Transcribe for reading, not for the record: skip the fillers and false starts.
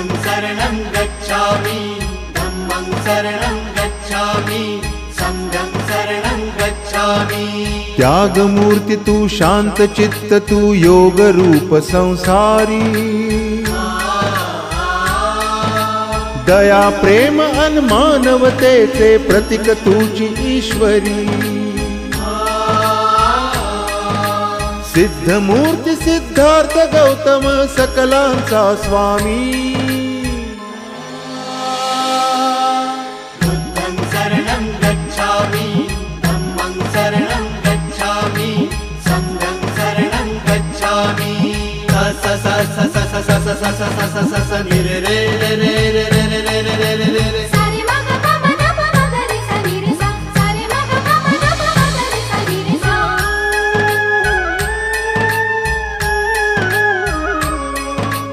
शरणं गच्छामि, धम्मं शरणं गच्छामि, संघं शरणं गच्छामि। त्याग मूर्ति तू शांत चित्त तू योग रूप संसारी, दया प्रेम अन मानवतेचे प्रतीक तुझी ईश्वरी। सिद्ध मूर्ति सिद्धार्थ गौतम सकलांचा स्वामी। बुद्धं शरणं गच्छामि, धम्मं शरणं गच्छामि, संघं शरणं गच्छामि। स स स स